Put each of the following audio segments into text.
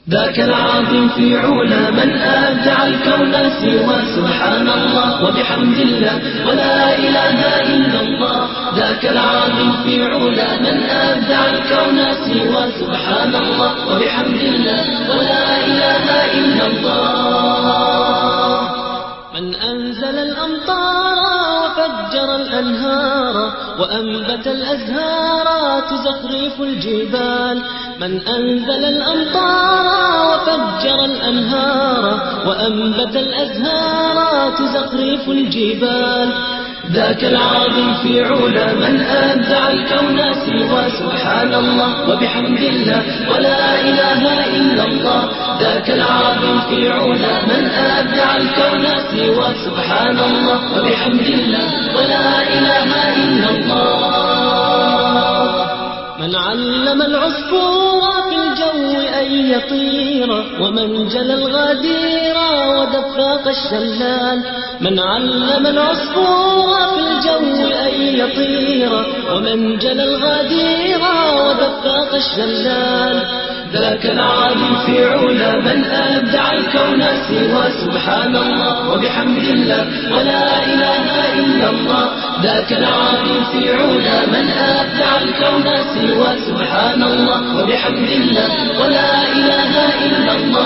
ذاك العظيم في علا من أبدع الكون سوى سبحان الله وبحمد الله ولا إله إلا الله. ذاك العظيم في علا من أبدع الكون سوى سبحان الله وبحمد الله ولا إله إلا الله. من أنزل الأمطار وفجر الأنهار وأنبت الأزهار تزخرف الجبال. من أنزل الأمطار وفجر الأنهار وأنبت الأزهار تزخرف الجبال. ذاك العظيم في علا من أبدع الكون سوى سبحان الله وبحمد الله ولا إله إلا الله. ذاك العظيم في علا من أبدع الكون سوى سبحان الله وبحمد الله ولا إله إلا الله. من علم العصفور في الجو أن يطير ومن جلى الغدير ودفاق الشلال. من علم العصفور في الجو أن يطير ومن جلى الغدير ودفاق الشلال. ذاك العظيم في علا من أبدع الكون سوى سبحان الله وبحمد الله ولا إله إلا الله. ذاك العظيم في علا من أبدع الكون سوى سبحان الله وبحمد الله ولا إله إلا الله.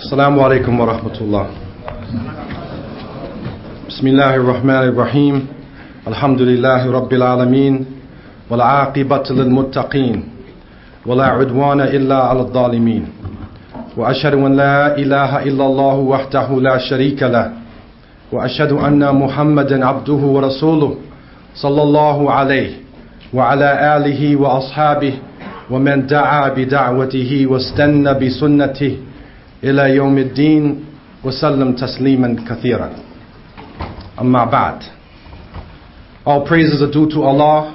السلام عليكم ورحمة الله. بسم الله الرحمن الرحيم. الحمد لله رب العالمين والعاقبة للمتقين ولا عدوان إلا على الظالمين. وأشهد أن لا إله إلا الله وحده لا شريك له وأشهد أن محمدا عبده ورسوله صلى الله عليه وعلى آله وأصحابه ومن دعا بدعوته واستنى بسنته إلى يوم الدين وسلم تسليما كثيرا. أما بعد. All praises are due to Allah,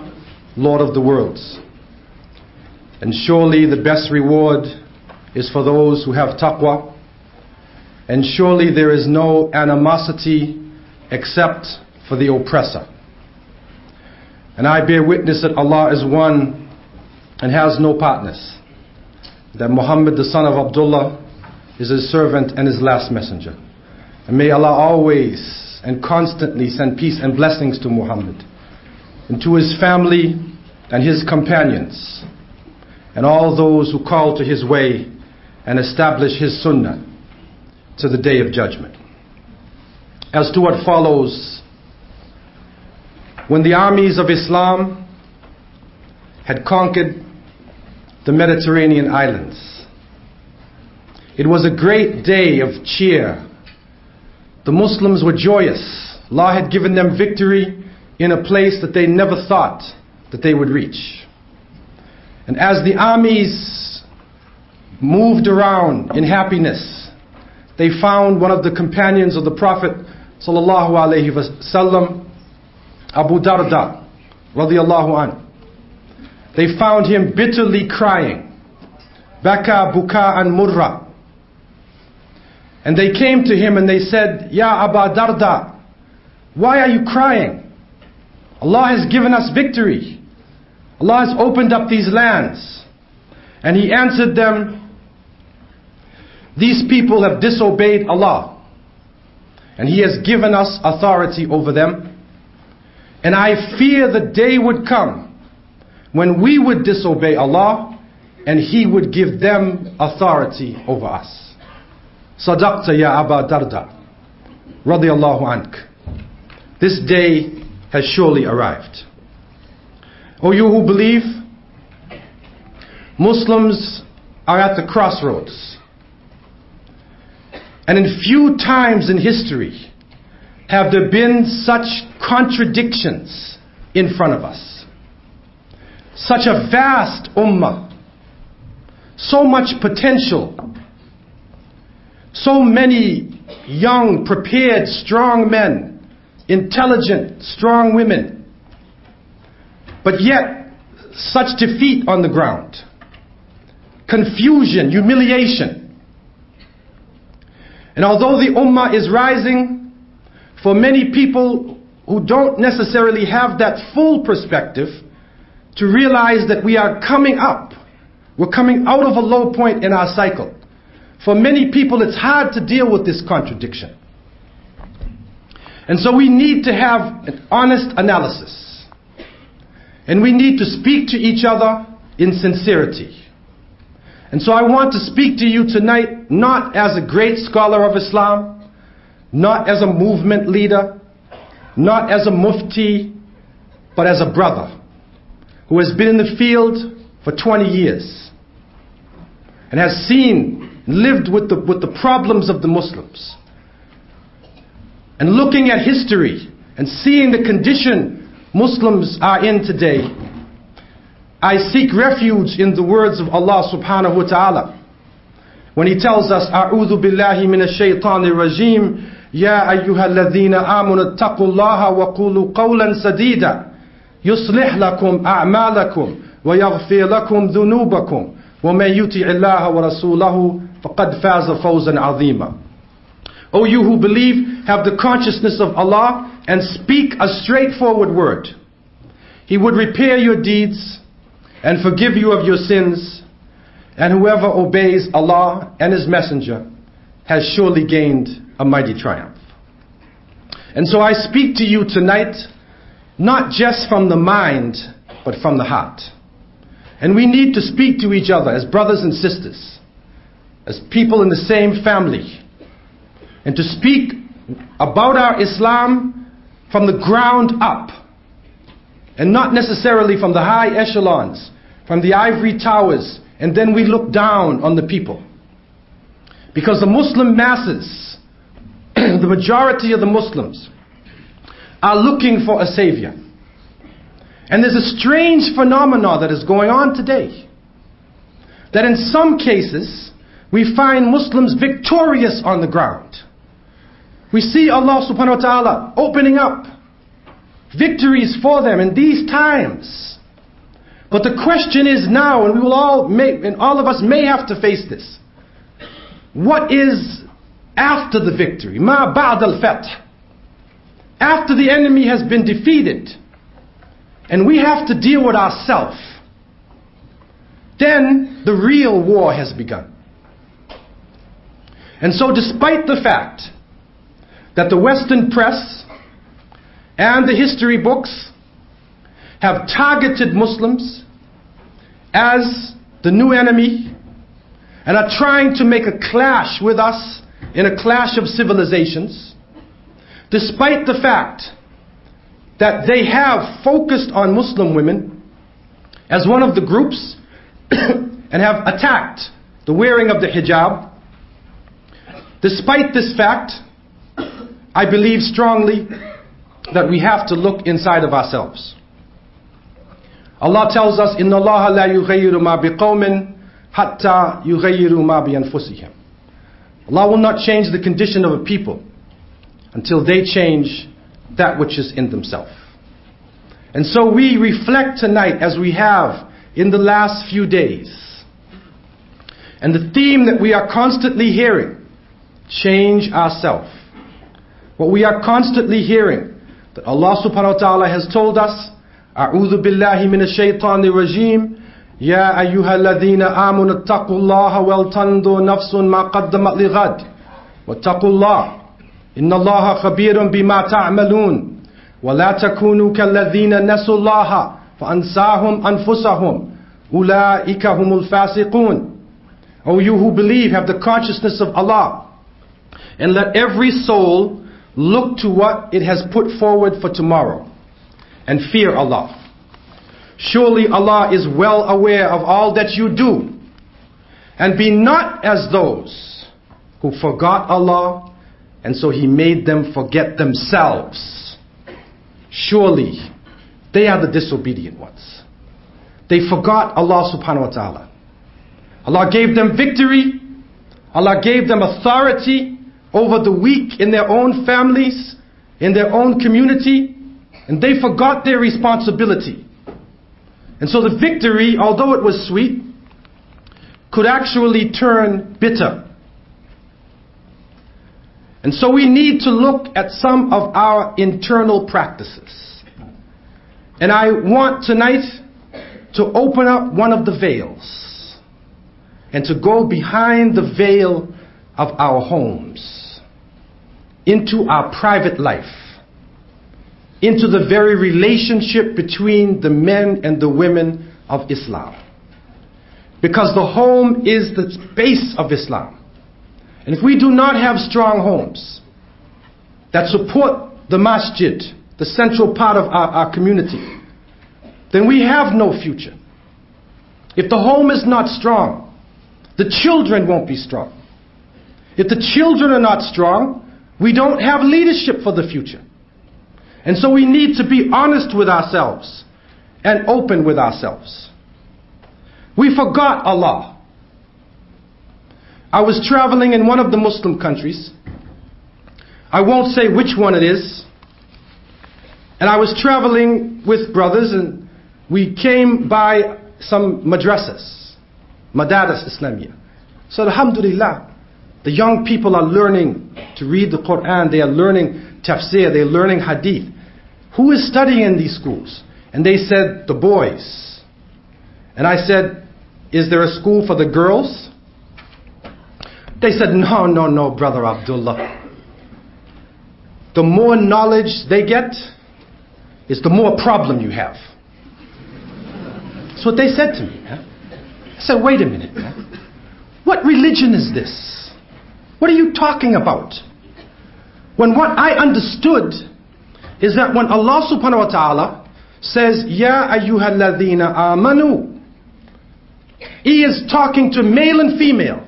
Lord of the worlds. And surely the best reward is for those who have taqwa. And surely there is no animosity except for the oppressor. And I bear witness that Allah is one and has no partners. That Muhammad, the son of Abdullah, is his servant and his last messenger. And may Allah always and constantly send peace and blessings to Muhammad and to his family and his companions and all those who call to his way and establish his sunnah to the day of judgment. As to what follows, when the armies of Islam had conquered the Mediterranean islands, it was a great day of cheer. The Muslims were joyous. Allah had given them victory in a place that they never thought that they would reach. And as the armies moved around in happiness, they found one of the companions of the Prophet sallallahu alaihi wasallam, Abu Darda radiyallahu an. They found him bitterly crying. Baka buka'an murra. And they came to him and they said, Ya Aba Darda, why are you crying? Allah has given us victory. Allah has opened up these lands. And he answered them, these people have disobeyed Allah. And He has given us authority over them. And I fear the day would come when we would disobey Allah and He would give them authority over us. Sadaqta ya Aba Darda, radiyallahu ank. This day has surely arrived. O you who believe, Muslims are at the crossroads. And in few times in history have there been such contradictions in front of us. Such a vast ummah, so much potential, so many young, prepared, strong men, intelligent, strong women, but yet such defeat on the ground, confusion, humiliation. And although the ummah is rising, for many people who don't necessarily have that full perspective, to realize that we are coming up. We're coming out of a low point in our cycle. For many people, it's hard to deal with this contradiction. And so we need to have an honest analysis. And we need to speak to each other in sincerity. And so I want to speak to you tonight, not as a great scholar of Islam, not as a movement leader, not as a mufti, but as a brother who has been in the field for 20 years and has seen, lived with the problems of the Muslims. And looking at history and seeing the condition Muslims are in today, I seek refuge in the words of Allah subhanahu wa ta'ala when He tells us, أعوذ بالله من الشيطان الرجيم يا أيها الذين آمنوا اتقوا الله وقولوا قولا سديدا يصلح لكم أعمالكم ويغفر لكم ذنوبكم ومن يطع الله ورسوله فقد فاز فوزا عظيما. O you who believe, have the consciousness of Allah and speak a straightforward word. He would repair your deeds and forgive you of your sins, and whoever obeys Allah and His Messenger has surely gained a mighty triumph. And so I speak to you tonight, not just from the mind, but from the heart. And we need to speak to each other as brothers and sisters, as people in the same family, and to speak about our Islam from the ground up, and not necessarily from the high echelons, from the ivory towers, and then we look down on the people. Because the Muslim masses, the majority of the Muslims, are looking for a savior. And there's a strange phenomenon that is going on today, that in some cases we find Muslims victorious on the ground. We see Allah subhanahu wa ta'ala opening up victories for them in these times. But the question is now, and all of us may have to face this, what is after the victory? Ma ba'd al-fath. After the enemy has been defeated and we have to deal with ourselves, then the real war has begun. And so despite the fact that the Western press and the history books have targeted Muslims as the new enemy and are trying to make a clash with us in a clash of civilizations, despite the fact that they have focused on Muslim women as one of the groups and have attacked the wearing of the hijab, despite this fact, I believe strongly that we have to look inside of ourselves. Allah tells us, إِنَّ اللَّهَ لَا يُغَيِّرُ مَا بِقَوْمٍ حَتَّى يُغَيِّرُ مَا بِأَنفُسِهِمْ. Allah will not change the condition of a people until they change that which is in themselves. And so we reflect tonight, as we have in the last few days. And the theme that we are constantly hearing, change ourselves. What we are constantly hearing, that Allah subhanahu wa ta'ala has told us, أعوذ بالله من الشيطان الرجيم يا أيها الذين آمنوا اتقوا الله ولتنظر نفس ما قدمت لغد واتقوا الله إن الله خبير بما تعملون ولا تكونوا كالذين نسوا الله فَأَنْسَاهُمْ أَنفُسَهُمْ أُولَٰئِكَ هُمُ الْفَاسِقُونَ. O you who believe, have the consciousness of Allah, and let every soul look to what it has put forward for tomorrow, and fear Allah. Surely Allah is well aware of all that you do. And be not as those who forgot Allah, and so He made them forget themselves. Surely they are the disobedient ones. They forgot Allah subhanahu wa ta'ala. Allah gave them victory. Allah gave them authority over the weak in their own families, in their own community, and they forgot their responsibility. And so the victory, although it was sweet, could actually turn bitter. And so we need to look at some of our internal practices. And I want tonight to open up one of the veils and to go behind the veil of our homes, into our private life, into the very relationship between the men and the women of Islam. Because the home is the base of Islam. And if we do not have strong homes that support the masjid, the central part of our community, then we have no future. If the home is not strong, the children won't be strong. If the children are not strong, we don't have leadership for the future. And so we need to be honest with ourselves and open with ourselves. We forgot Allah. I was traveling in one of the Muslim countries. I won't say which one it is. And I was traveling with brothers, and we came by some madrasas, madaris Islamiyah. So alhamdulillah, the young people are learning to read the Quran, they are learning tafsir, they are learning hadith. Who is studying in these schools? And they said, the boys. And I said, is there a school for the girls? They said, no, Brother Abdullah. The more knowledge they get, is the more problem you have. That's what they said to me. I said, wait a minute. What religion is this? What are you talking about? When what I understood is that when Allah subhanahu wa ta'ala says, Ya ayyuhalladhina amanu, He is talking to male and female.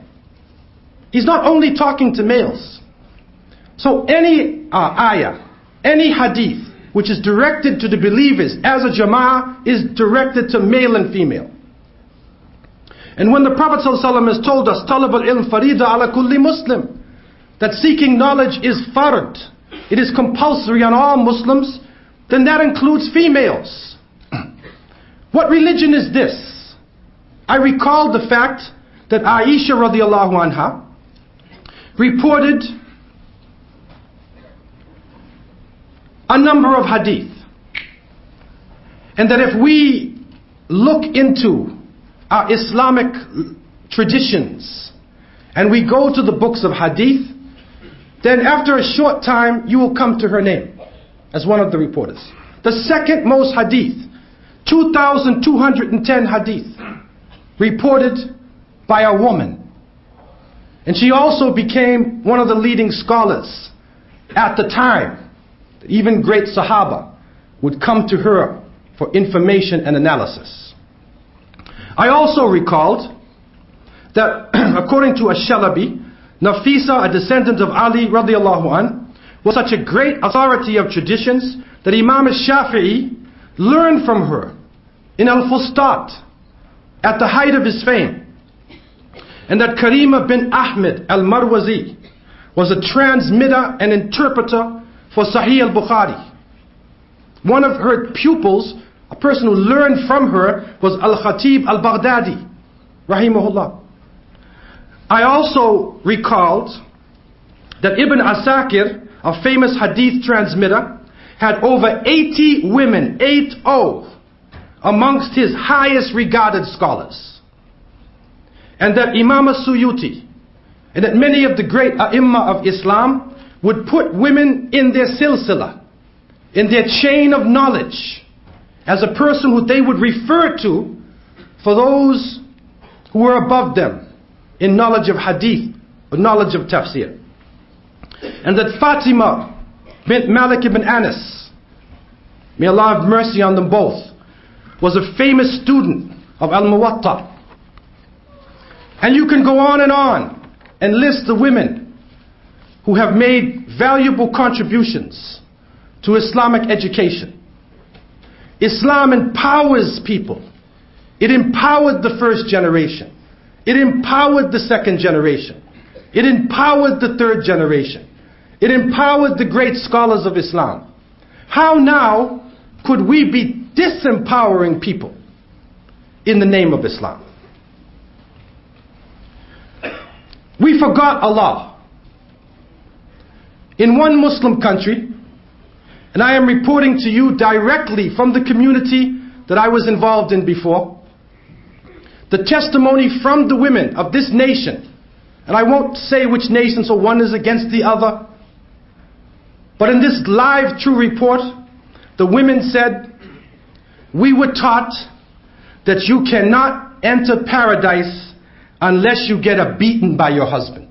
He's not only talking to males. So any ayah, any hadith which is directed to the believers as a jama'ah is directed to male and female. And when the Prophet ﷺ has told us, Talab al-ilm farida ala kulli Muslim, that seeking knowledge is fard, it is compulsory on all Muslims, then that includes females. What religion is this? I recalled the fact that Aisha radiallahu anha reported a number of hadith. And that if we look into our Islamic traditions and we go to the books of hadith, then after a short time you will come to her name as one of the reporters. The second most hadith, 2,210 hadith reported by a woman. And she also became one of the leading scholars at the time. Even great Sahaba would come to her for information and analysis. I also recalled that according to Ash-Shalabi, Nafisa, a descendant of Ali radiallahu an, was such a great authority of traditions that Imam al-Shafi'i learned from her in Al-Fustat at the height of his fame. And that Karima bin Ahmed al-Marwazi was a transmitter and interpreter for Sahih al-Bukhari. One of her pupils, a person who learned from her, was Al-Khatib al-Baghdadi, rahimahullah. I also recalled that Ibn Asakir, a famous hadith transmitter, had over 80 women, 80, amongst his highest regarded scholars. And that Imam al-Suyuti, and that many of the great A'imma of Islam would put women in their silsila, in their chain of knowledge, as a person who they would refer to for those who were above them in knowledge of hadith or knowledge of tafsir. And that Fatima bint Malik ibn Anas, may Allah have mercy on them both, was a famous student of Al-Muwatta. And you can go on and list the women who have made valuable contributions to Islamic education. Islam empowers people. It empowered the first generation. It empowered the second generation. It empowered the third generation. It empowered the great scholars of Islam. How now could we be disempowering people in the name of Islam? We forgot Allah. In one Muslim country, and I am reporting to you directly from the community that I was involved in before, the testimony from the women of this nation, and I won't say which nation, so one is against the other, but in this live true report, the women said, we were taught that you cannot enter paradise unless you get a beating by your husband.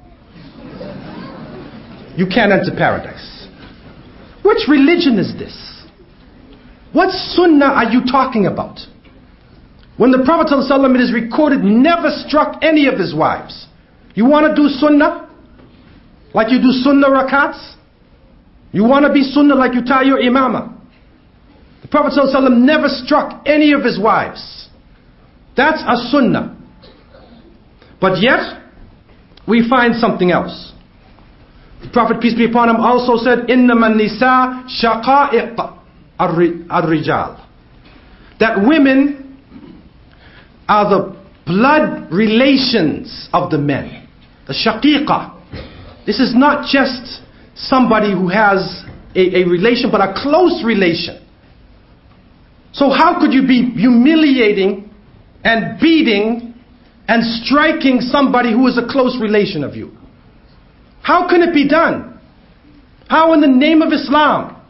You can't enter paradise. Which religion is this? What sunnah are you talking about? When the Prophet ﷺ, it is recorded, never struck any of his wives. You want to do sunnah? Like you do sunnah rakats? You want to be sunnah like you tie your imamah? The Prophet ﷺ never struck any of his wives. That's a sunnah. But yet, we find something else. The Prophet, peace be upon him, also said, إِنَّمَا النِّسَاء شَقَائِقَ الرِّجَالِ. That women are the blood relations of the men. The shaqiqa. This is not just somebody who has a relation, but a close relation. So how could you be humiliating and beating and striking somebody who is a close relation of you? How can it be done? How in the name of Islam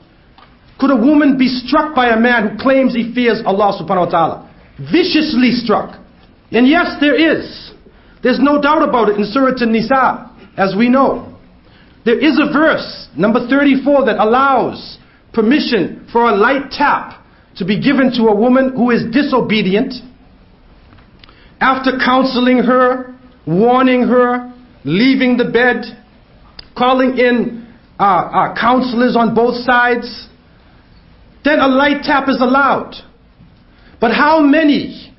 could a woman be struck by a man who claims he fears Allah subhanahu wa ta'ala? Viciously struck. And yes, there is. There's no doubt about it in Surah An-Nisa, as we know. There is a verse, number 34, that allows permission for a light tap to be given to a woman who is disobedient. After counseling her, warning her, leaving the bed, calling in counselors on both sides, then a light tap is allowed. But how many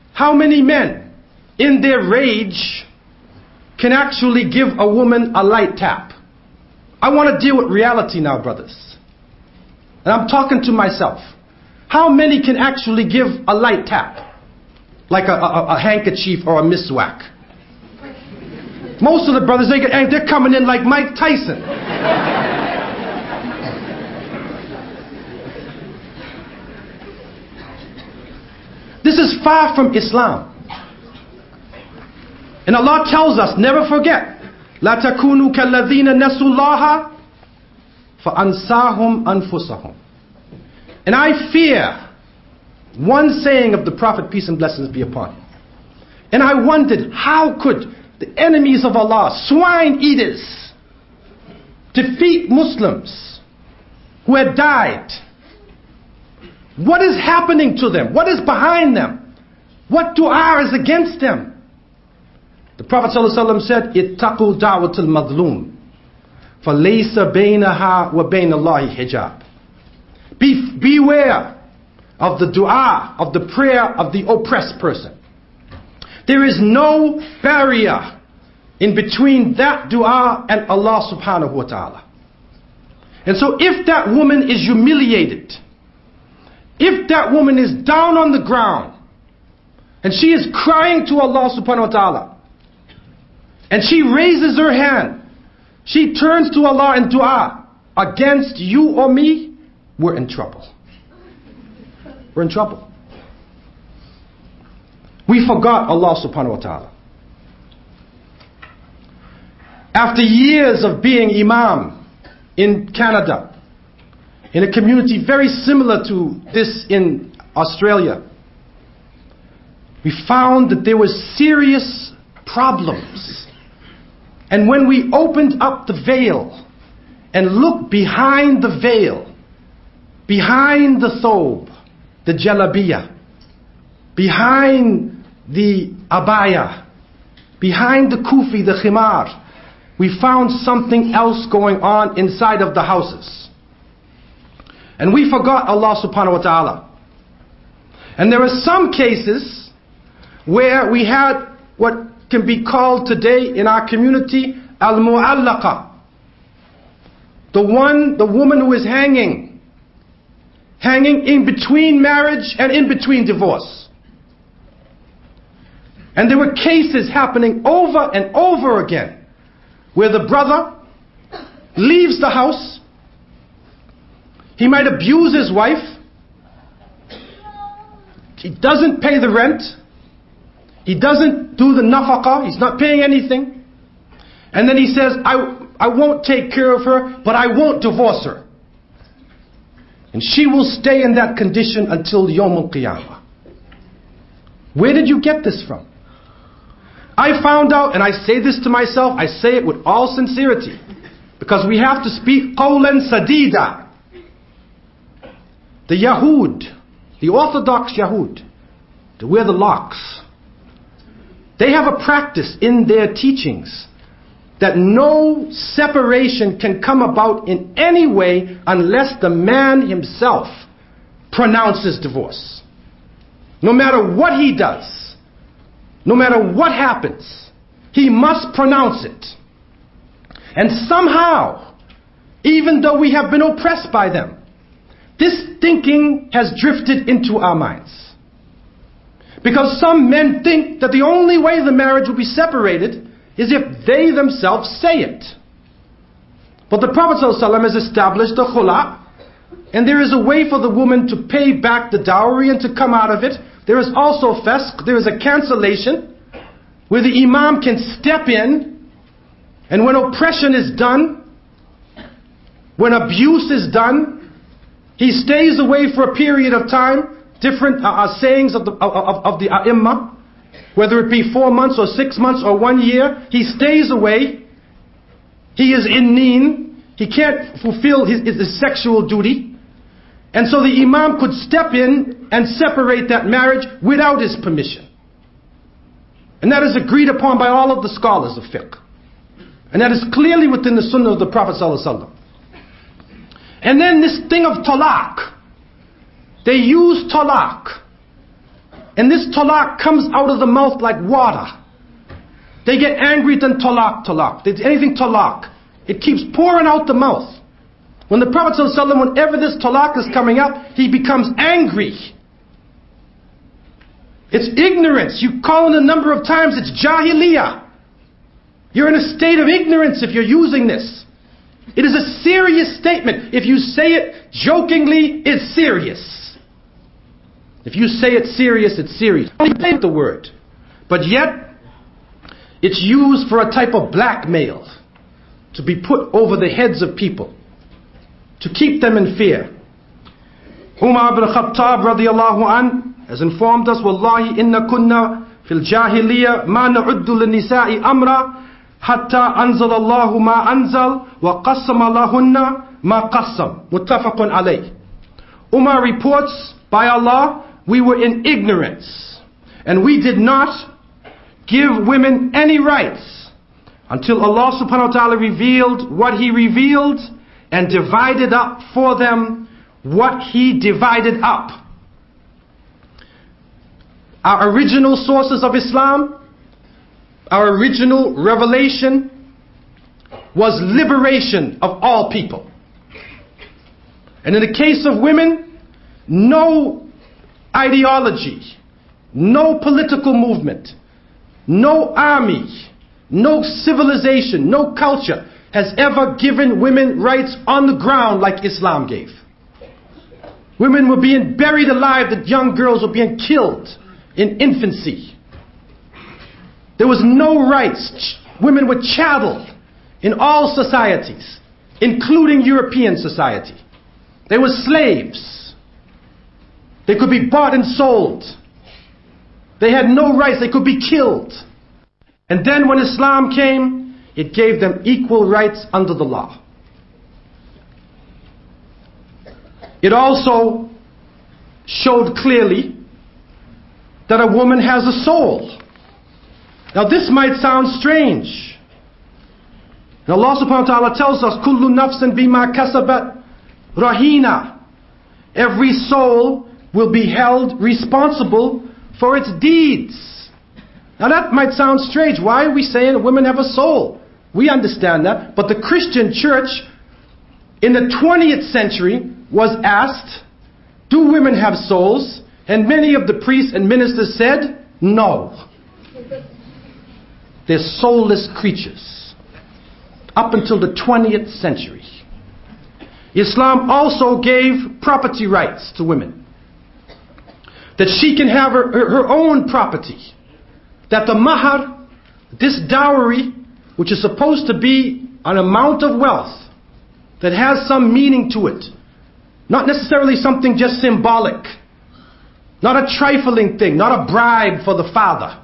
men in their rage can actually give a woman a light tap? I want to deal with reality now, brothers. And I'm talking to myself. How many can actually give a light tap? Like a handkerchief or a miswak? Most of the brothers, they're coming in like Mike Tyson. This is far from Islam. And Allah tells us, never forget, لا تكونوا كالذين نسوا الله فأنساهم أنفسهم. And I fear one saying of the Prophet, peace and blessings be upon him. And I wondered, how could the enemies of Allah, swine eaters, defeat Muslims who had died? What is happening to them? What is behind them? What dua is against them? The Prophet ﷺ said, اتقوا دعوة المظلوم فليس بينها وبين الله حجاب. Beware of the dua, of the prayer of the oppressed person. There is no barrier in between that dua and Allah subhanahu wa ta'ala. And so if that woman is humiliated, if that woman is down on the ground, and she is crying to Allah subhanahu wa ta'ala, and she raises her hand, she turns to Allah in dua against you or me, we're in trouble. We're in trouble. We forgot Allah subhanahu wa ta'ala. After years of being imam in Canada, in a community very similar to this in Australia, we found that there were serious problems. And when we opened up the veil and looked behind the veil, behind the thobe, the jalabiyah, behind the abaya, behind the kufi, the khimar, we found something else going on inside of the houses. And we forgot Allah subhanahu wa ta'ala. And there are some cases where we had what can be called today in our community al-mu'allaqa. The woman who is hanging in between marriage and in between divorce. And there were cases happening over and over again where the brother leaves the house. He might abuse his wife. He doesn't pay the rent. He doesn't do the nafaqah. He's not paying anything. And then he says, I won't take care of her, but I won't divorce her. And she will stay in that condition until Yawm al-Qiyamah. Where did you get this from? I found out, and I say this to myself, I say it with all sincerity, because we have to speak qawlan sadida. The Yahud, the Orthodox Yahud, they wear the locks. They have a practice in their teachings that no separation can come about in any way unless the man himself pronounces divorce. No matter what he does, no matter what happens, he must pronounce it. And somehow, even though we have been oppressed by them, this thinking has drifted into our minds. Because some men think that the only way the marriage will be separated is if they themselves say it. But the Prophet ﷺ has established the khula, and there is a way for the woman to pay back the dowry and to come out of it. There is also fasq, there is a cancellation, where the imam can step in, and when oppression is done, when abuse is done, he stays away for a period of time. Different sayings of the ai''imah, whether it be 4 months or 6 months or 1 year, he stays away. He is in neen. He can't fulfill his sexual duty. And so the imam could step in and separate that marriage without his permission. And that is agreed upon by all of the scholars of fiqh. And that is clearly within the sunnah of the Prophet ﷺ. And then this thing of talaq. They use talaq. And this talaq comes out of the mouth like water. They get angry, then talaq. Anything talaq. It keeps pouring out the mouth. When the Prophet ﷺ, whenever this talaq is coming up, he becomes angry. It's ignorance. You call it a number of times, it's jahiliyyah. You're in a state of ignorance if you're using this. It is a serious statement. If you say it jokingly, it's serious. If you say it's serious, it's serious. You say the word. But yet, it's used for a type of blackmail to be put over the heads of people, to keep them in fear. Umar ibn Khattab radiyallahu an has informed us, Wallahi inna kunna fil jahiliyyah ma na'uddu lin-nisa'i amra hatta anzal Allahu ma anzal wa qassama lahunna ma qassam. Muttafaqun alayh. Umar reports, by Allah, we were in ignorance, and we did not give women any rights until Allah subhanahu wa ta'ala revealed what He revealed and divided up for them what He divided up. Our original sources of Islam, our original revelation was liberation of all people. And in the case of women, no ideology, no political movement, no army, no civilization, no culture has ever given women rights on the ground like Islam gave. Women were being buried alive, that young girls were being killed in infancy. There was no rights. Women were chattel in all societies, including European society. They were slaves. They could be bought and sold. They had no rights. They could be killed. And then when Islam came, it gave them equal rights under the law. It also showed clearly that a woman has a soul. Now this might sound strange. And Allah subhanahu wa ta'ala tells us, Kullu nafsin bima kasabat rahina. Every soul will be held responsible for its deeds. Now that might sound strange. Why are we saying women have a soul? We understand that. But the Christian church in the 20th century was asked, do women have souls? And many of the priests and ministers said, no. They're soulless creatures. Up until the 20th century. Islam also gave property rights to women. That she can have her own property. That the mahar, this dowry, which is supposed to be an amount of wealth that has some meaning to it. Not necessarily something just symbolic. Not a trifling thing, not a bribe for the father.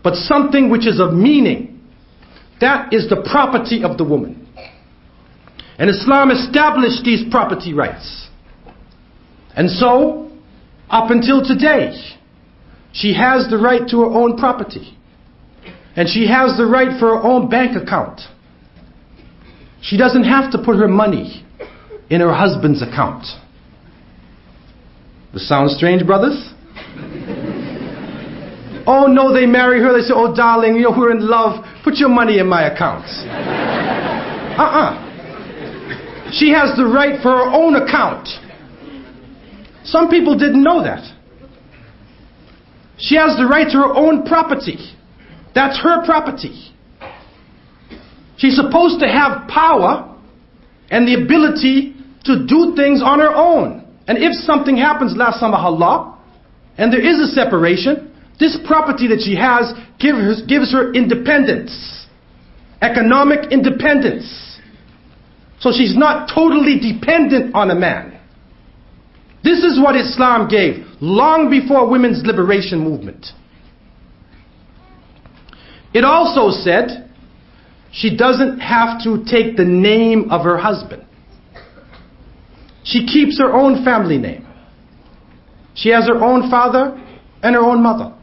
But something which is of meaning. That is the property of the woman. And Islam established these property rights. And so, up until today, she has the right to her own property. And she has the right for her own bank account. She doesn't have to put her money in her husband's account. This sounds strange, brothers? Oh no, they marry her, they say, oh darling, you know, we're in love, put your money in my account. She has the right for her own account. Some people didn't know that. She has the right to her own property. That's her property. She's supposed to have power and the ability to do things on her own. And if something happens, la samahallah, and there is a separation, this property that she has gives her independence. Economic independence. So she's not totally dependent on a man. This is what Islam gave long before women's liberation movement. It also said she doesn't have to take the name of her husband. She keeps her own family name. She has her own father and her own mother.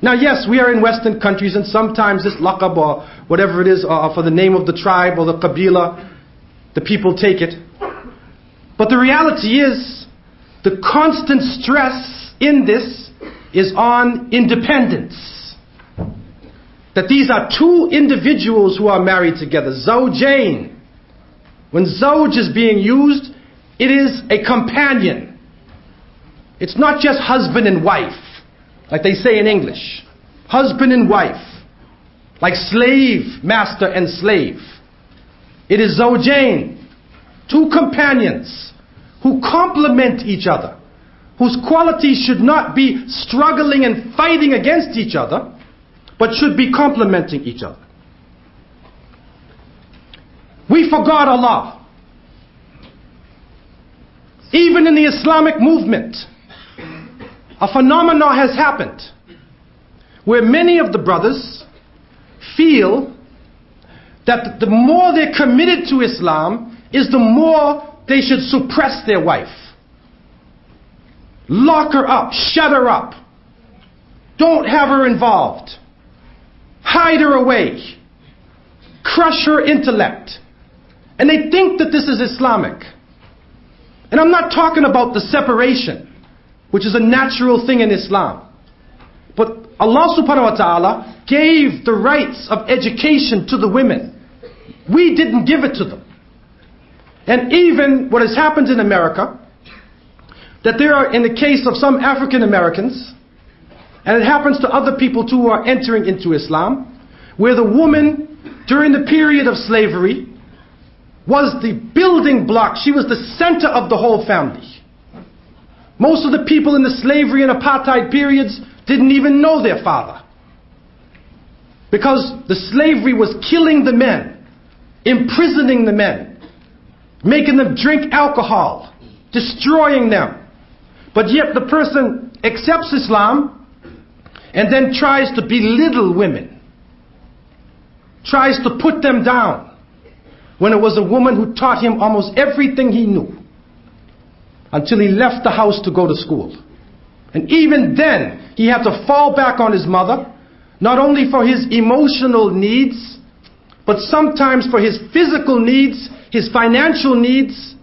Now yes, we are in Western countries and sometimes this laqab or whatever it is for the name of the tribe or the qabila, the people take it. But the reality is, the constant stress in this is on independence. That these are two individuals who are married together, zawjain. When zawj is being used, it is a companion. It's not just husband and wife, like they say in English. Husband and wife. Like slave, master and slave. It is zawjain. Two companions who complement each other. Whose qualities should not be struggling and fighting against each other, but should be complementing each other. We forgot Allah. Even in the Islamic movement, a phenomenon has happened where many of the brothers feel that the more they're committed to Islam is the more they should suppress their wife. Lock her up, shut her up. Don't have her involved. Hide her away. Crush her intellect. And they think that this is Islamic. And I'm not talking about the separation, which is a natural thing in Islam. But Allah subhanahu wa ta'ala gave the rights of education to the women. We didn't give it to them. And even what has happened in America, that there are, in the case of some African Americans, and it happens to other people too who are entering into Islam, where the woman, during the period of slavery, was the building block. She was the center of the whole family. Most of the people in the slavery and apartheid periods didn't even know their father. Because the slavery was killing the men, imprisoning the men, making them drink alcohol, destroying them, But yet the person accepts Islam and then tries to belittle women, tries to put them down, when it was a woman who taught him almost everything he knew until he left the house to go to school. And even then, he had to fall back on his mother, not only for his emotional needs, but sometimes for his physical needs, his financial needs,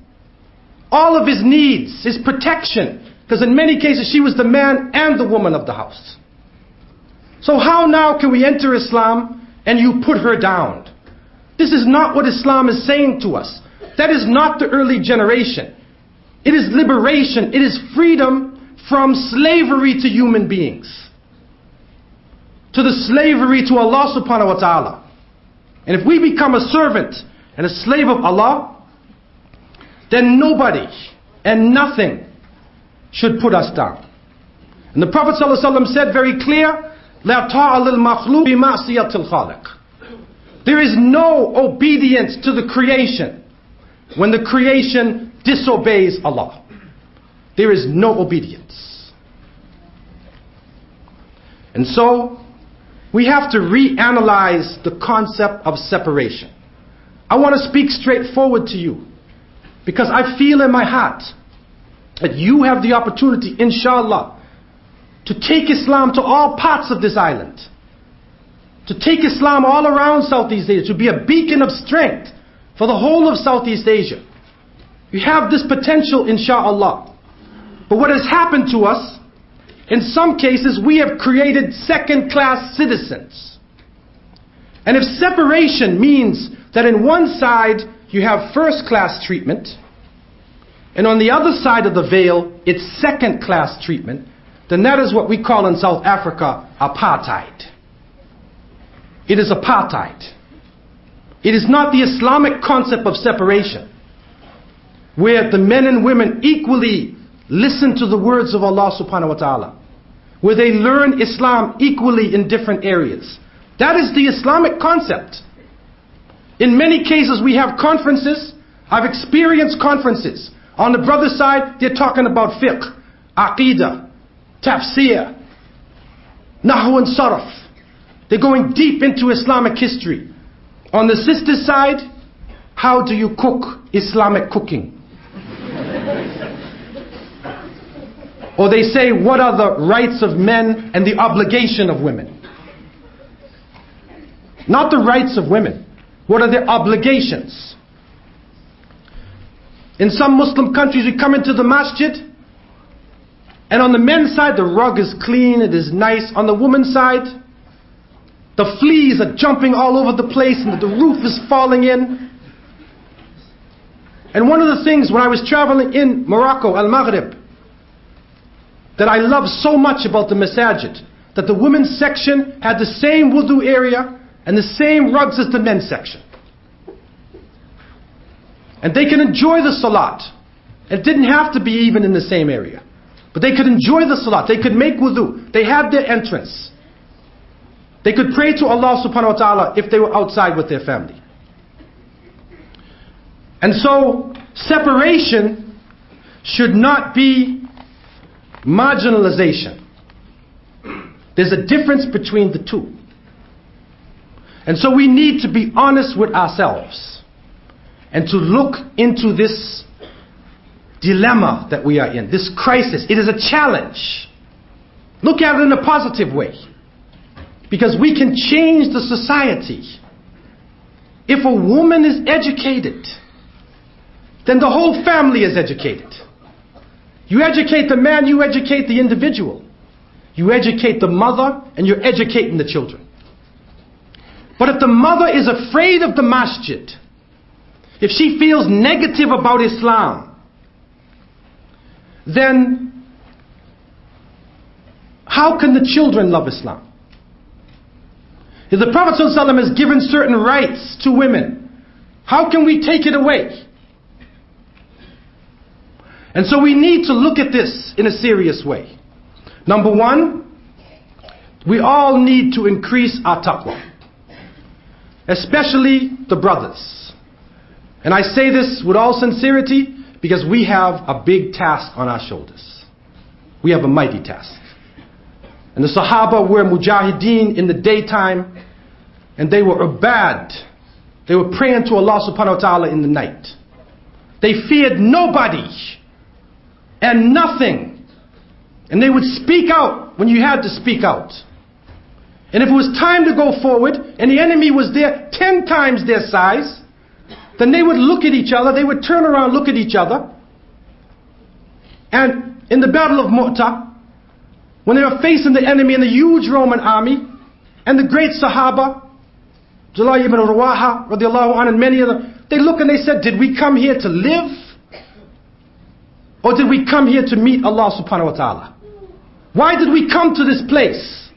all of his needs, his protection. Because in many cases, she was the man and the woman of the house. So how now can we enter Islam and you put her down? This is not what Islam is saying to us. That is not the early generation. It is liberation. It is freedom from slavery to human beings, to the slavery to Allah subhanahu wa ta'ala. And if we become a servant and a slave of Allah, then nobody and nothing should put us down. And the Prophet ﷺ said very clear, لا طاعة للمخلوق بمعصية الخالق. There is no obedience to the creation when the creation disobeys Allah. There is no obedience. And so, we have to reanalyze the concept of separation. I want to speak straightforward to you, because I feel in my heart that you have the opportunity, inshallah, to take Islam to all parts of this island, to take Islam all around Southeast Asia, to be a beacon of strength for the whole of Southeast Asia. You have this potential, inshallah. But what has happened to us, in some cases, we have created second-class citizens. And if separation means that in one side you have first-class treatment, and on the other side of the veil it's second-class treatment, then that is what we call in South Africa apartheid. It is apartheid. It is not the Islamic concept of separation, where the men and women equally listen to the words of Allah subhanahu wa ta'ala, where they learn Islam equally in different areas. That is the Islamic concept. In many cases we have conferences. I've experienced conferences. On the brother side, they're talking about fiqh, aqidah, tafsir, nahu and sarf. They're going deep into Islamic history. On the sister side, how do you cook Islamic cooking? Or they say, what are the rights of men and the obligation of women? Not the rights of women. What are their obligations? In some Muslim countries, you come into the masjid, and on the men's side, the rug is clean, it is nice. On the woman's side, the fleas are jumping all over the place, and the roof is falling in. And one of the things when I was traveling in Morocco, Al-Maghrib, that I love so much about the masajid, that the women's section had the same wudu area and the same rugs as the men's section. And they can enjoy the salat. It didn't have to be even in the same area. But they could enjoy the salat. They could make wudu. They had their entrance. They could pray to Allah subhanahu wa ta'ala if they were outside with their family. And so, separation should not be marginalization. There's a difference between the two. And so we need to be honest with ourselves and to look into this dilemma that we are in, this crisis. It is a challenge. Look at it in a positive way, because we can change the society. If a woman is educated, then the whole family is educated. You educate the man, you educate the individual. You educate the mother, and you're educating the children. But if the mother is afraid of the masjid, if she feels negative about Islam, then how can the children love Islam? If the Prophet ﷺ has given certain rights to women, how can we take it away? And so we need to look at this in a serious way. Number one, we all need to increase our taqwa, especially the brothers. And I say this with all sincerity because we have a big task on our shoulders. we have a mighty task. And the Sahaba were mujahideen in the daytime, and they were ubad. They were praying to Allah subhanahu wa ta'ala in the night. They feared nobody and nothing. And they would speak out when you had to speak out. And if it was time to go forward and the enemy was there 10 times their size, then they would look at each other, they would turn around, look at each other. And in the battle of Mu'tah, when they were facing the enemy and the huge Roman army, and the great Sahaba, Abdullah ibn Rawaha, radiallahu anhu, and many of them, they look and they said, did we come here to live? Or did we come here to meet Allah subhanahu wa ta'ala? Why did we come to this place?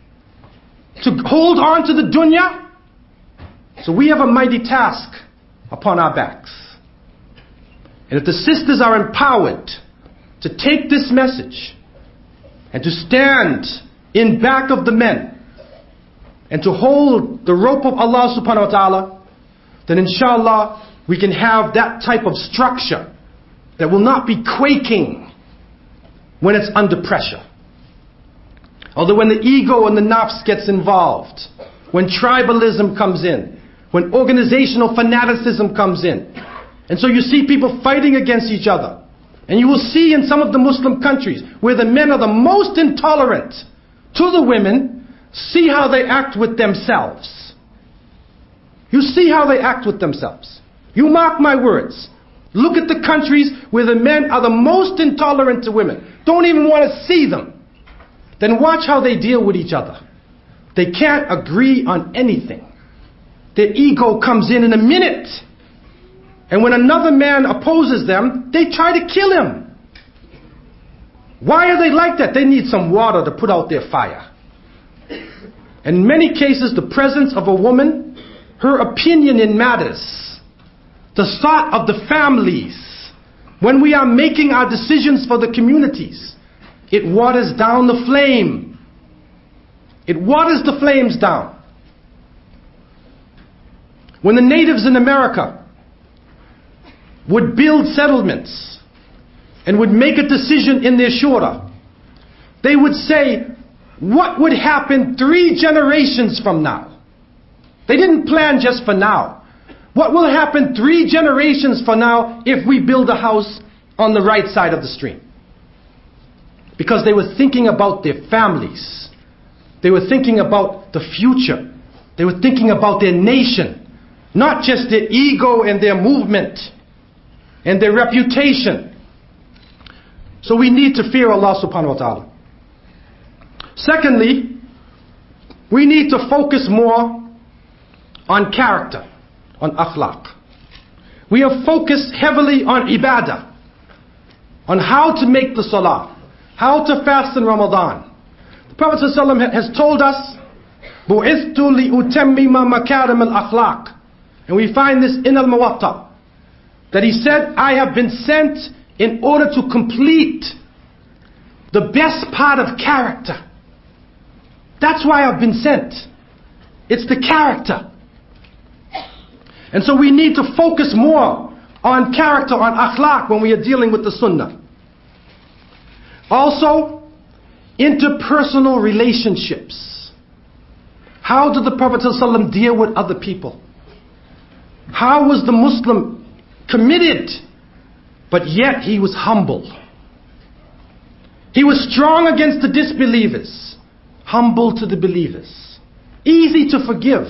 To hold on to the dunya? So we have a mighty task upon our backs. And if the sisters are empowered to take this message and to stand in back of the men and to hold the rope of Allah subhanahu wa ta'ala, then inshallah we can have that type of structure that will not be quaking when it's under pressure. Although when the ego and the nafs gets involved, when tribalism comes in, when organizational fanaticism comes in, and so you see people fighting against each other, and you will see in some of the Muslim countries where the men are the most intolerant to the women, see how they act with themselves. You see how they act with themselves. You mark my words. Look at the countries where the men are the most intolerant to women. Don't even want to see them. Then watch how they deal with each other. They can't agree on anything. Their ego comes in a minute. And when another man opposes them, they try to kill him. Why are they like that? They need some water to put out their fire. In many cases, the presence of a woman, her opinion in matters, the thought of the families, when we are making our decisions for the communities, it waters down the flame. It waters the flames down. When the natives in America would build settlements and would make a decision in their shura, they would say, what would happen 3 generations from now? They didn't plan just for now. What will happen 3 generations from now if we build a house on the right side of the stream? Because they were thinking about their families. They were thinking about the future. They were thinking about their nation. Not just their ego and their movement and their reputation. So we need to fear Allah subhanahu wa ta'ala. Secondly, we need to focus more on character, on akhlaq. We have focused heavily on ibadah, on how to make the salah, how to fast in Ramadan. The Prophet ﷺ has told us, بُعِثْتُ لِأُتَمِّمَ مَكَارِمَ الْأَخْلَاقِ. And we find this in Al-Muwatta, that he said, I have been sent in order to complete the best part of character. That's why I've been sent. It's the character. And so we need to focus more on character, on akhlaq when we are dealing with the sunnah. Also, interpersonal relationships. How did the Prophet ﷺ deal with other people? How was the Muslim committed, but yet he was humble? He was strong against the disbelievers, humble to the believers, easy to forgive,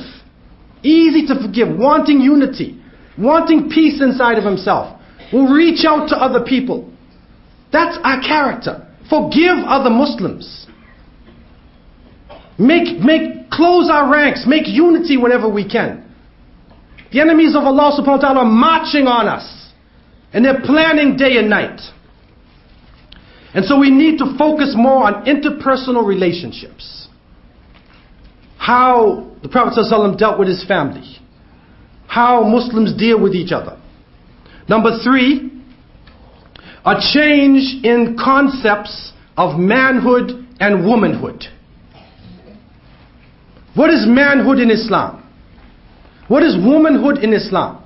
wanting unity, wanting peace inside of himself, will reach out to other people. That's our character. Forgive other Muslims. Close our ranks, make unity whenever we can. The enemies of Allah subhanahu wa ta'ala are marching on us, and they're planning day and night. And so we need to focus more on interpersonal relationships. How the Prophet ﷺ dealt with his family. How Muslims deal with each other. Number 3, a change in concepts of manhood and womanhood. What is manhood in Islam? What is womanhood in Islam?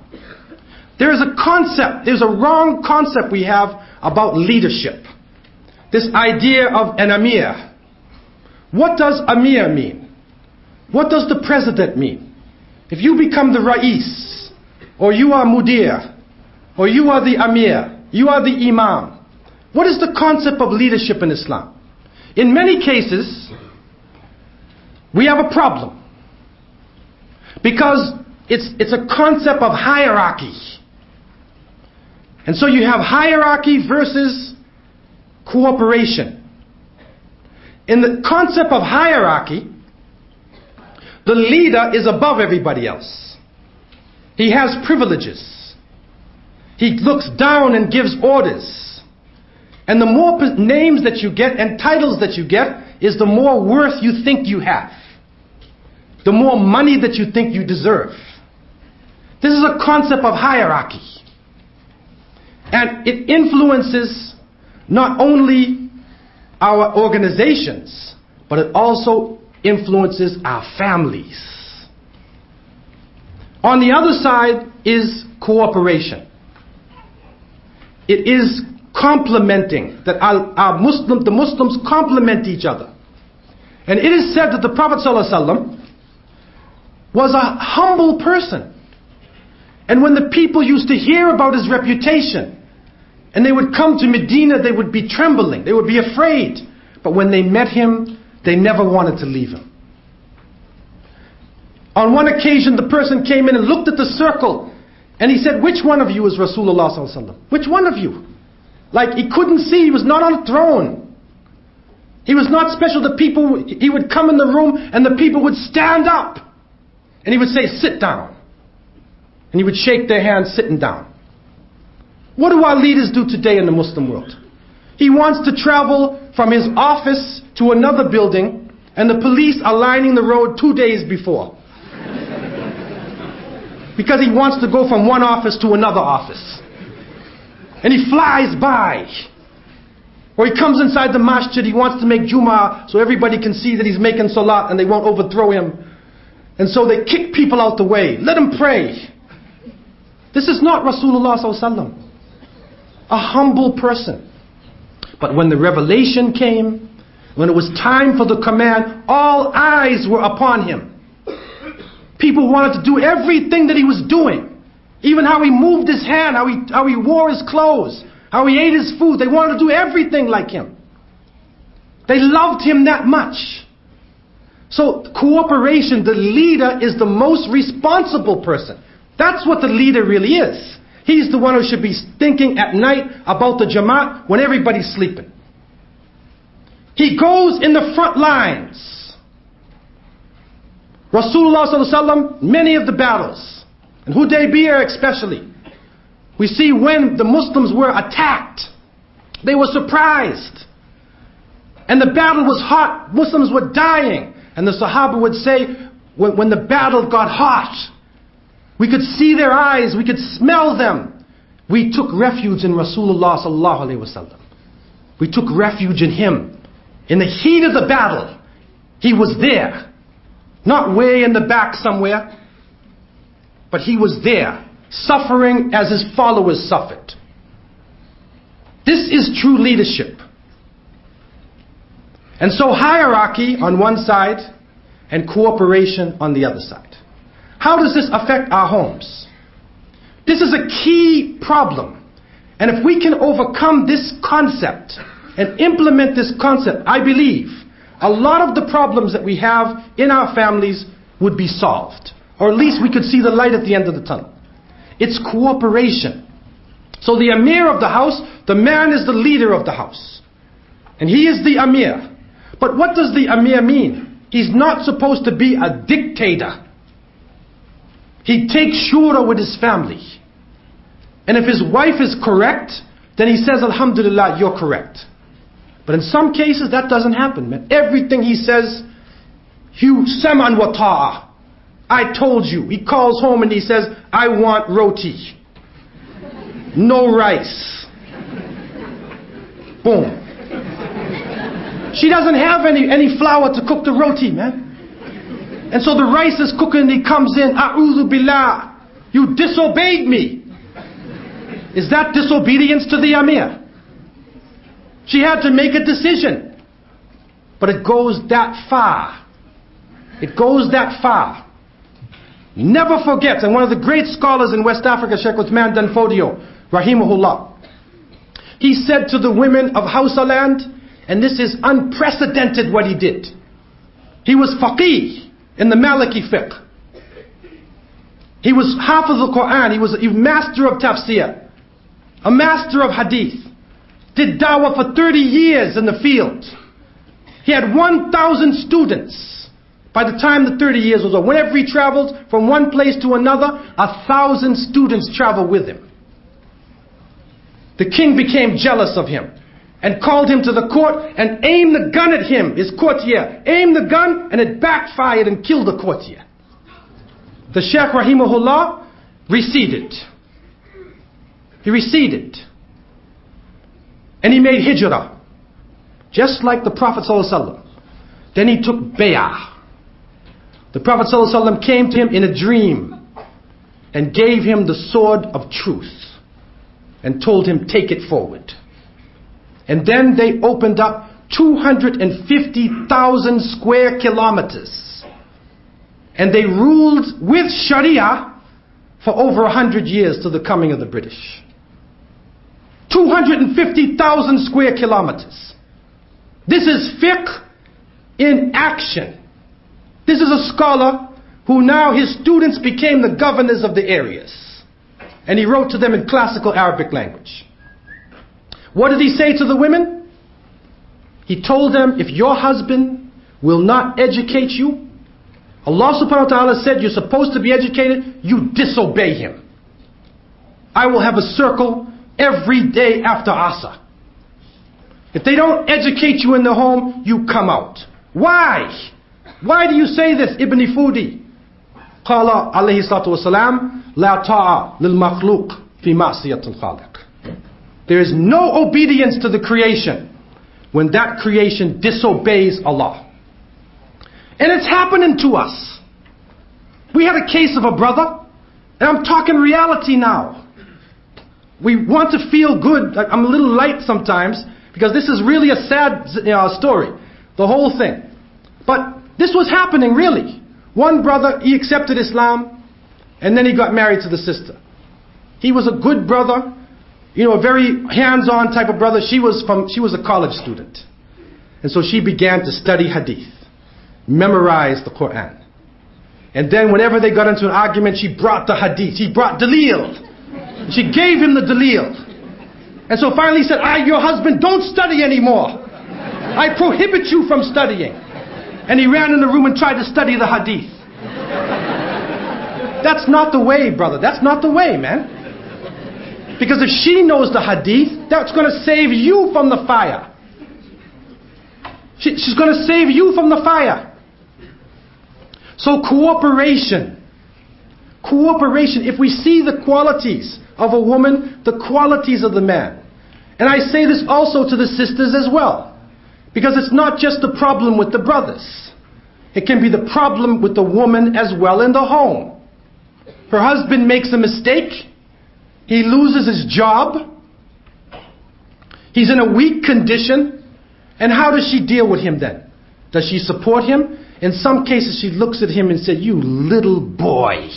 There is a concept, there's a wrong concept we have about leadership. this idea of an Amir. What does Amir mean? What does the president mean? If you become the Rais, or you are Mudir, or you are the Amir, you are the Imam, what is the concept of leadership in Islam? In many cases, we have a problem. Because it's a concept of hierarchy. And so you have hierarchy versus cooperation. In the concept of hierarchy, the leader is above everybody else. He has privileges. He looks down and gives orders. And the more names that you get and titles that you get is the more worth you think you have. The more money that you think you deserve. This is a concept of hierarchy. And it influences not only our organizations, but it also influences our families. On the other side is cooperation. It is complementing, that the Muslims complement each other. And it is said that the Prophet ﷺ was a humble person. And when the people used to hear about his reputation, and they would come to Medina, they would be trembling, they would be afraid. But when they met him, they never wanted to leave him. On one occasion, the person came in and looked at the circle, and he said, "Which one of you is Rasulullah sallallahu alaihi wasallam? Which one of you?" Like he couldn't see, he was not on a throne. He was not special. The people, he would come in the room, and the people would stand up. And he would say, "Sit down." And he would shake their hands sitting down. What do our leaders do today in the Muslim world? He wants to travel from his office to another building, and the police are lining the road 2 days before. Because he wants to go from one office to another office. And he flies by. Or he comes inside the masjid, he wants to make Jummah so everybody can see that he's making salat and they won't overthrow him. And so they kick people out the way. Let him pray. This is not Rasulullah sallallahu alaihi wasallam. A humble person. But when the revelation came, when it was time for the command, all eyes were upon him. People wanted to do everything that he was doing. Even how he moved his hand, how he wore his clothes, how he ate his food. They wanted to do everything like him. They loved him that much. So cooperation, the leader is the most responsible person. That's what the leader really is. He's the one who should be thinking at night about the Jamaat when everybody's sleeping. He goes in the front lines. Rasulullah sallallahu alaihi wasallam, many of the battles, and Hudaybiyah especially, we see when the Muslims were attacked, they were surprised. And the battle was hot, Muslims were dying. And the Sahaba would say, when the battle got hot, we could see their eyes, we could smell them. We took refuge in Rasulullah sallallahu alaihi wasallam. We took refuge in him. In the heat of the battle, he was there. Not way in the back somewhere, but he was there, suffering as his followers suffered. This is true leadership. And so hierarchy on one side and cooperation on the other side. How does this affect our homes? This is a key problem. And if we can overcome this concept and implement this concept, I believe a lot of the problems that we have in our families would be solved. Or at least we could see the light at the end of the tunnel. It's cooperation. So the Amir of the house, the man is the leader of the house. And he is the Amir. But what does the Amir mean? He's not supposed to be a dictator. He takes shura with his family. And if his wife is correct, then he says, Alhamdulillah, you're correct. But in some cases, that doesn't happen, man. Everything he says, you sam'an wa ta'a. I told you. He calls home and he says, I want roti. No rice. Boom. She doesn't have any flour to cook the roti, man. And so the rice is cooking and he comes in, A'udhu billah, you disobeyed me. Is that disobedience to the Amir? She had to make a decision. But it goes that far. It goes that far. Never forget, and one of the great scholars in West Africa, Sheikh Uthman Danfodio, rahimahullah, he said to the women of Hausa land, and this is unprecedented what he did. He was faqih in the Maliki fiqh. He was hafiz of the Quran. He was a master of tafsir, a master of hadith. Did dawah for 30 years in the field. He had 1,000 students. By the time the 30 years was over, whenever he traveled from one place to another, 1,000 students traveled with him. The king became jealous of him and called him to the court and aimed the gun at him, his courtier. Aimed the gun and it backfired and killed the courtier. The Shaykh rahimahullah receded. He receded. And he made hijrah. Just like the Prophet ﷺ. Then he took bay'ah. The Prophet ﷺ came to him in a dream and gave him the sword of truth and told him, take it forward. And then they opened up 250,000 square kilometers. And they ruled with Sharia for over 100 years to the coming of the British. 250,000 square kilometers. This is fiqh in action. This is a scholar who now his students became the governors of the areas. And he wrote to them in classical Arabic language. What did he say to the women? He told them, if your husband will not educate you, Allah subhanahu wa ta'ala said you're supposed to be educated, you disobey him. I will have a circle every day after Asr. If they don't educate you in the home, you come out. Why? Why do you say this, Ibn Fudi? Qala alayhi salatu wasalam, la ta'a lil makhluq fi ma'siyatil khaliq. There is no obedience to the creation when that creation disobeys Allah. And it's happening to us. We had a case of a brother, and I'm talking reality now. We want to feel good. I'm a little light sometimes, because this is really a sad story, the whole thing. But this was happening really. One brother, he accepted Islam, and then he got married to the sister. He was a good brother, a very hands-on type of brother. She was a college student. And so she began to study hadith, memorize the Quran. And then whenever they got into an argument, she brought the hadith. She brought dalil. She gave him the dalil. And so finally he said, your husband, don't study anymore. I prohibit you from studying. And he ran in the room and tried to study the hadith. That's not the way, brother. That's not the way, man. Because if she knows the hadith, that's going to save you from the fire. She's going to save you from the fire. So cooperation. Cooperation. If we see the qualities of a woman, the qualities of the man. And I say this also to the sisters as well. Because it's not just the problem with the brothers. It can be the problem with the woman as well in the home. Her husband makes a mistake. He loses his job. He's in a weak condition. And how does she deal with him then? Does she support him? In some cases she looks at him and says, you little boy.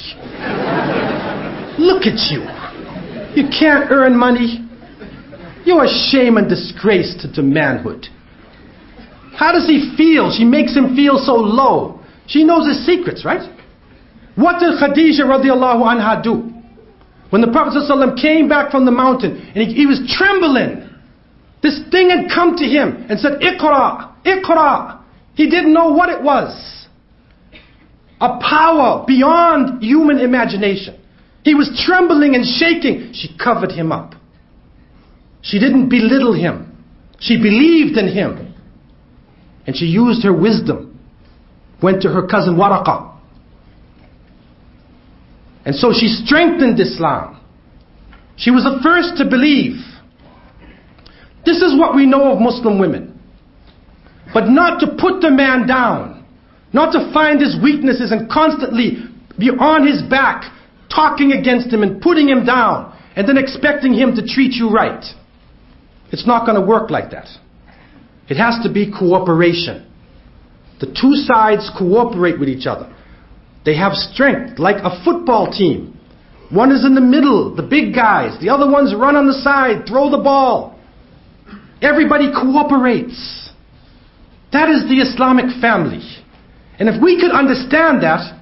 Look at you. You can't earn money. You're a shame and disgrace to manhood. How does he feel? She makes him feel so low. She knows his secrets, right? What did Khadija radiallahu anha do? When the Prophet ﷺ came back from the mountain and he was trembling. This thing had come to him and said, Iqra, Iqra. He didn't know what it was. A power beyond human imagination. He was trembling and shaking. She covered him up. She didn't belittle him. She believed in him. And she used her wisdom. Went to her cousin Waraqah. And so she strengthened Islam. She was the first to believe. This is what we know of Muslim women. But not to put the man down. Not to find his weaknesses and constantly be on his back, talking against him and putting him down, and then expecting him to treat you right. It's not going to work like that. It has to be cooperation. The two sides cooperate with each other. They have strength, like a football team. One is in the middle, the big guys. The other ones run on the side, throw the ball. Everybody cooperates. That is the Islamic family. And if we could understand that,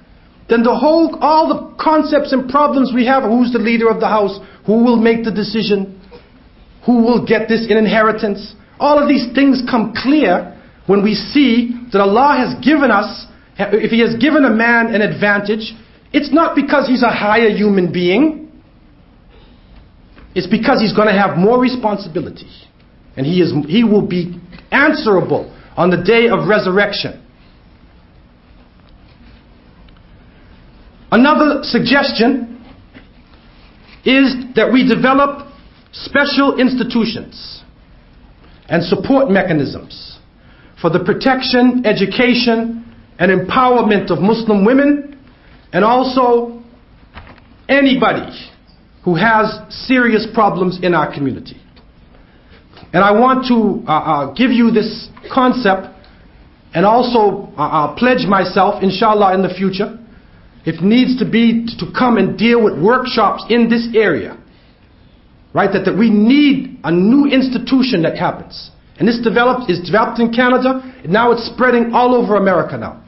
then all the concepts and problems we have, who's the leader of the house, who will make the decision, who will get this in inheritance, all of these things come clear when we see that Allah has given us, if He has given a man an advantage, it's not because he's a higher human being. It's because he's going to have more responsibility. And he will be answerable on the day of resurrection. Another suggestion is that we develop special institutions and support mechanisms for the protection, education, and empowerment of Muslim women, and also anybody who has serious problems in our community. And I want to give you this concept and also pledge myself, inshallah, in the future, if needs to be, to come and deal with workshops in this area. Right? That we need a new institution that happens. And this is developed in Canada, and now it's spreading all over America now.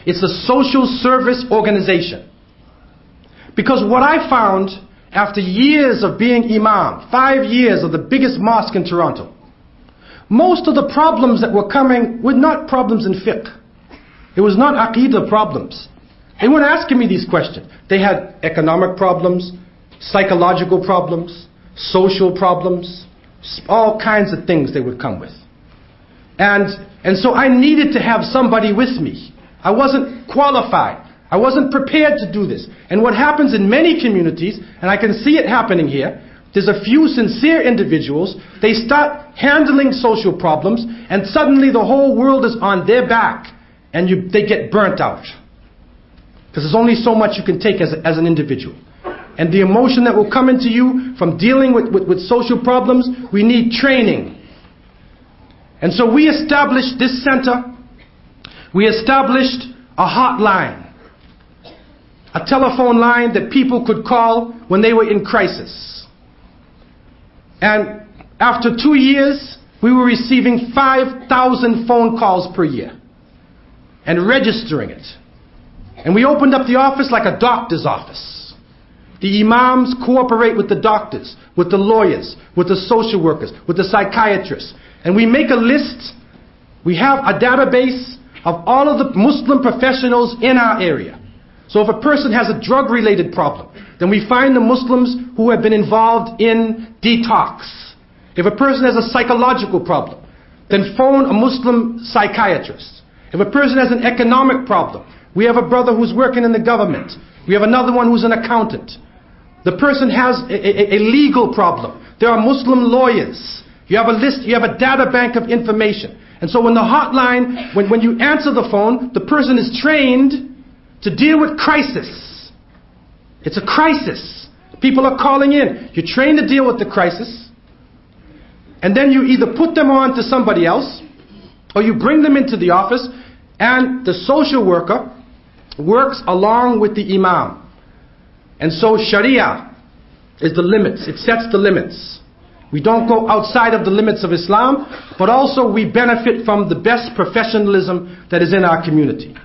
It's a social service organization. Because what I found after years of being imam, 5 years of the biggest mosque in Toronto, most of the problems that were coming were not problems in fiqh. It was not aqidah problems. They weren't asking me these questions. They had economic problems, psychological problems, social problems, all kinds of things they would come with. And so I needed to have somebody with me. I wasn't qualified. I wasn't prepared to do this. And what happens in many communities, and I can see it happening here, there's a few sincere individuals, they start handling social problems, and suddenly the whole world is on their back, and they get burnt out. Because there's only so much you can take as an individual. And the emotion that will come into you from dealing with social problems, we need training. And so we established this center. We established a hotline. A telephone line that people could call when they were in crisis. And after 2 years, we were receiving 5,000 phone calls per year. And registering it. And we opened up the office like a doctor's office. The imams cooperate with the doctors, with the lawyers, with the social workers, with the psychiatrists. And we make a list. We have a database of all of the Muslim professionals in our area. So if a person has a drug-related problem, then we find the Muslims who have been involved in detox. If a person has a psychological problem, then phone a Muslim psychiatrist. If a person has an economic problem, we have a brother who's working in the government. We have another one who's an accountant. The person has a legal problem. There are Muslim lawyers. You have a list, you have a data bank of information. And so when the hotline, when you answer the phone, the person is trained to deal with crisis. It's a crisis. People are calling in. You're trained to deal with the crisis. And then you either put them on to somebody else, or you bring them into the office, and the social worker works along with the imam. And so Sharia is the limits. It sets the limits. We don't go outside of the limits of Islam, but also we benefit from the best professionalism that is in our community.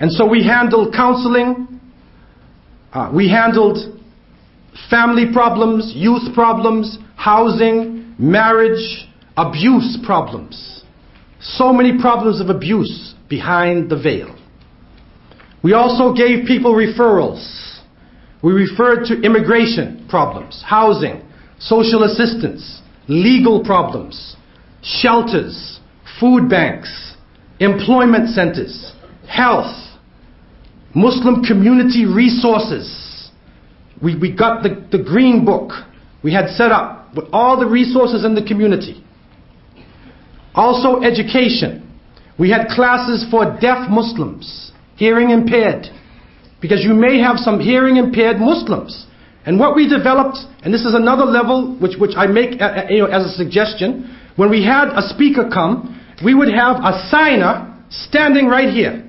And so we handled counseling, we handled family problems, youth problems, housing, marriage, abuse problems. So many problems of abuse behind the veil. We also gave people referrals. We referred to immigration problems, housing, social assistance, legal problems, shelters, food banks, employment centers, health, Muslim community resources. We got the green book. We had set up with all the resources in the community. Also education. We had classes for deaf Muslims, hearing impaired. Because you may have some hearing impaired Muslims. And what we developed, and this is another level which I make as a suggestion, when we had a speaker come, we would have a signer standing right here.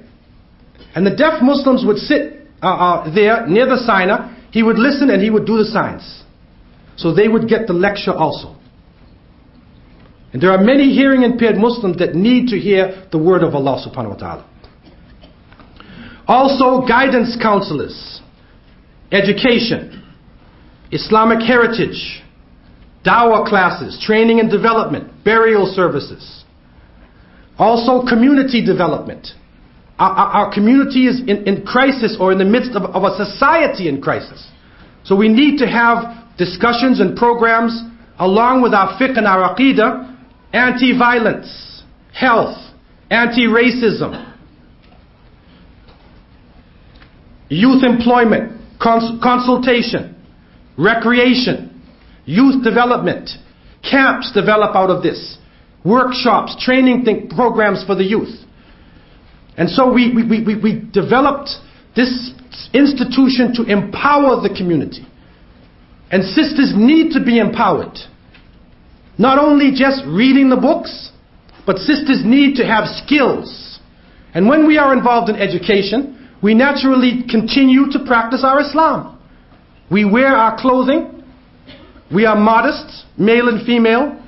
And the deaf Muslims would sit there near the signer. He would listen and he would do the signs. So they would get the lecture also. And there are many hearing impaired Muslims that need to hear the word of Allah subhanahu wa ta'ala. Also guidance counselors, education, Islamic heritage, dawah classes, training and development, burial services. Also community development. Our community is in crisis, or in the midst of a society in crisis. So we need to have discussions and programs along with our fiqh and our aqidah, anti-violence, health, anti-racism, youth employment, consultation, recreation, youth development, camps develop out of this, workshops, training programs for the youth. And so we developed this institution to empower the community. And sisters need to be empowered. Not only just reading the books, but sisters need to have skills. And when we are involved in education, we naturally continue to practice our Islam. We wear our clothing. We are modest, male and female.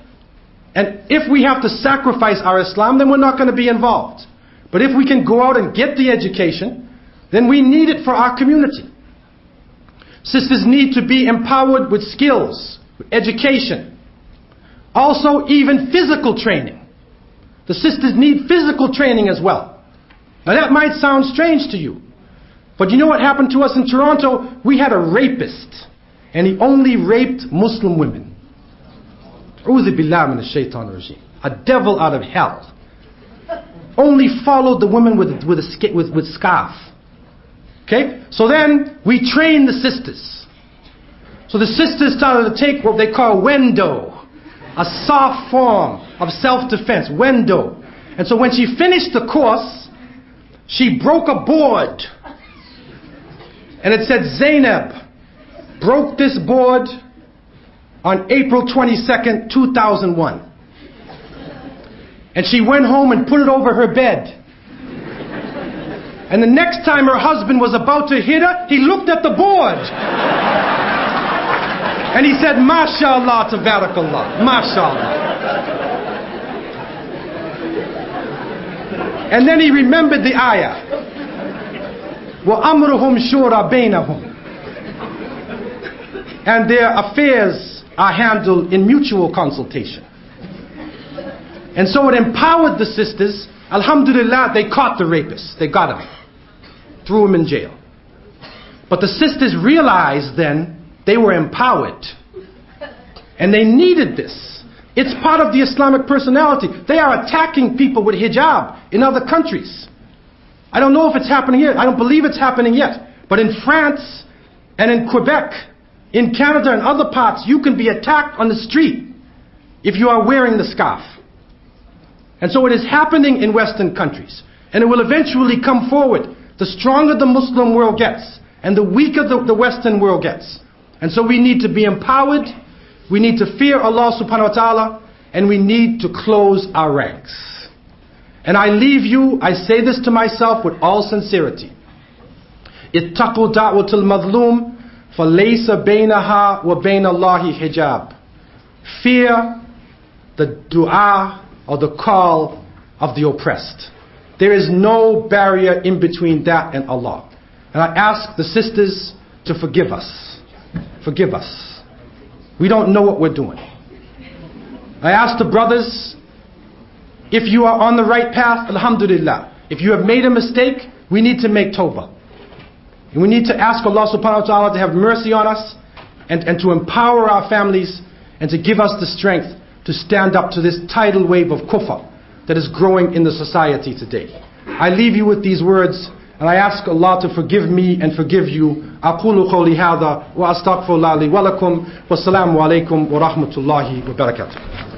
And if we have to sacrifice our Islam, then we're not going to be involved. But if we can go out and get the education, then we need it for our community. Sisters need to be empowered with skills, with education. Also, even physical training. The sisters need physical training as well. Now that might sound strange to you. But you know what happened to us in Toronto? We had a rapist. And he only raped Muslim women. A devil out of hell. Only followed the women with scarf. Okay? So then we trained the sisters. So the sisters started to take what they call wendo. A soft form of self-defense. Wendo. And so when she finished the course, she broke a board. And it said Zainab broke this board on April 22nd, 2001. And she went home and put it over her bed. And the next time her husband was about to hit her, he looked at the board. And he said, MashaAllah, tabarakallah, MashaAllah. And then he remembered the ayah. وَأَمْرُهُمْ شُورَ بَيْنَهُمْ. And their affairs are handled in mutual consultation. And so it empowered the sisters. Alhamdulillah, they caught the rapists. They got him. Threw him in jail. But the sisters realized then they were empowered. And they needed this. It's part of the Islamic personality. They are attacking people with hijab in other countries. I don't know if it's happening here. I don't believe it's happening yet. But in France and in Quebec, in Canada and other parts, you can be attacked on the street if you are wearing the scarf. And so it is happening in Western countries. And it will eventually come forward. The stronger the Muslim world gets, and the weaker the Western world gets. And so we need to be empowered. We need to fear Allah subhanahu wa ta'ala. And we need to close our ranks. And I leave you, I say this to myself with all sincerity. اتقوا دعوة المظلوم فليس بينها وبين الله حجاب. Fear the dua or the call of the oppressed. There is no barrier in between that and Allah. And I ask the sisters to forgive us. Forgive us. We don't know what we're doing. I ask the brothers, if you are on the right path, alhamdulillah. If you have made a mistake, we need to make tawbah. And we need to ask Allah subhanahu wa ta'ala to have mercy on us and to empower our families and to give us the strength to stand up to this tidal wave of kufr that is growing in the society today. I leave you with these words, and I ask Allah to forgive me and forgive you. أقول قولي هذا وأستغفر الله لي ولكم والسلام عليكم ورحمة الله وبركاته.